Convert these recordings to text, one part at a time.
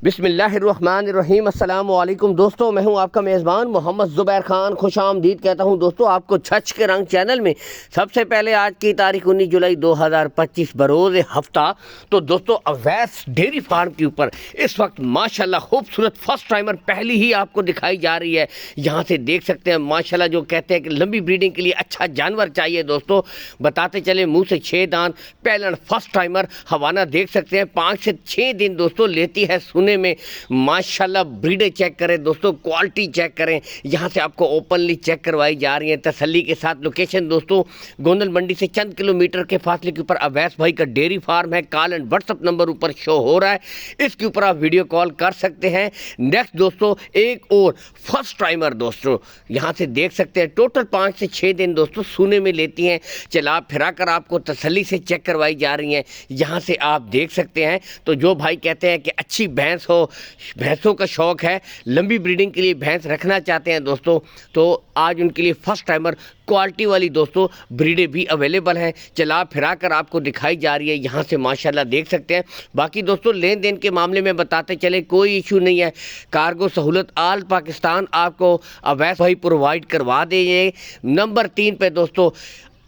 बिस्मिल्लाहिर्रहमानिर्रहीम। अस्सलाम वालेकुम दोस्तों, मैं हूं आपका मेज़बान मोहम्मद ज़ुबैर खान। खुश आमदीद कहता हूं दोस्तों आपको छछ के रंग चैनल में। सबसे पहले आज की तारीख 19 जुलाई 2025 बरोज़ हफ्ता। तो दोस्तों अवैस डेयरी फार्म के ऊपर इस वक्त माशाल्लाह खूबसूरत फर्स्ट टाइमर पहली ही आपको दिखाई जा रही है। यहाँ से देख सकते हैं माशाल्लाह, जो कहते हैं कि लंबी ब्रीडिंग के लिए अच्छा जानवर चाहिए दोस्तों। बताते चले मुँह से 6 दांत पहलन फर्स्ट टाइमर। हवाना देख सकते हैं 5 से 6 दिन दोस्तों लेती है सुने में। माशाल्लाह ब्रीडे चेक करें दोस्तों, क्वालिटी चेक करें। यहाँ से आपको ओपनली चेक करवाई जा रही है तसल्ली के साथ। लोकेशन दोस्तों गोंदल मंडी से चंद किलोमीटर के फासले के ऊपर अवैस भाई का डेयरी फार्म है। कॉल एंड व्हाट्सअप नंबर ऊपर शो हो रहा है, इसके ऊपर आप वीडियो कॉल कर सकते हैं। नेक्स्ट दोस्तों एक और फर्स्ट टाइमर दोस्तों यहाँ से देख सकते हैं, टोटल 5 से 6 दिन दोस्तों सूने में लेती हैं। चला फिरा कर आपको तसल्ली से चेक करवाई जा रही हैं। यहाँ से आप देख सकते हैं। तो जो भाई कहते हैं कि अच्छी भैंस हो, भैंसों का शौक है, लंबी ब्रीडिंग के लिए भैंस रखना चाहते हैं दोस्तों, तो आज उनके लिए फर्स्ट टाइमर क्वालिटी वाली दोस्तों ब्रीडें भी अवेलेबल हैं। चला फिरा कर आपको दिखाई जा रही है। यहाँ से माशाल्लाह देख सकते हैं। बाकी दोस्तों लेन देन के मामले में बताते चले कोई इशू नहीं है। कार्गो सहूलत आल पाकिस्तान आपको अवैस भाई प्रोवाइड करवा देंगे। नंबर 3 पे दोस्तों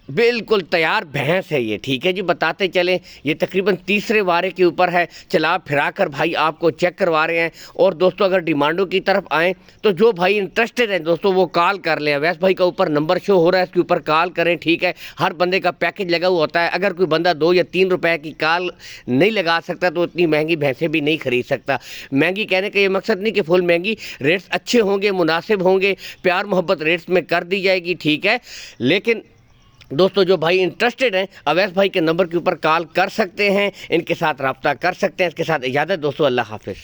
बिल्कुल तैयार भैंस है ये, ठीक है जी। बताते चलें ये तकरीबन तीसरे वारे के ऊपर है। चला फिरा कर भाई आपको चेक करवा रहे हैं। और दोस्तों अगर डिमांडों की तरफ आएँ तो जो भाई इंटरेस्टेड हैं दोस्तों वो कॉल कर लें। अवैस भाई का ऊपर नंबर शो हो रहा है, इसके ऊपर कॉल करें, ठीक है। हर बंदे का पैकेज लगा हुआ होता है। अगर कोई बंदा 2 या 3 रुपए की कॉल नहीं लगा सकता तो इतनी महंगी भैंसें भी नहीं खरीद सकता। महंगी कहने का ये मकसद नहीं कि फुल महंगी, रेट्स अच्छे होंगे, मुनासिब होंगे, प्यार मोहब्बत रेट्स में कर दी जाएगी, ठीक है। लेकिन दोस्तों जो भाई इंटरेस्टेड हैं अवैस भाई के नंबर के ऊपर कॉल कर सकते हैं, इनके साथ रब्ता कर सकते हैं। इसके साथ इजाज़त दोस्तों, अल्लाह हाफिज़।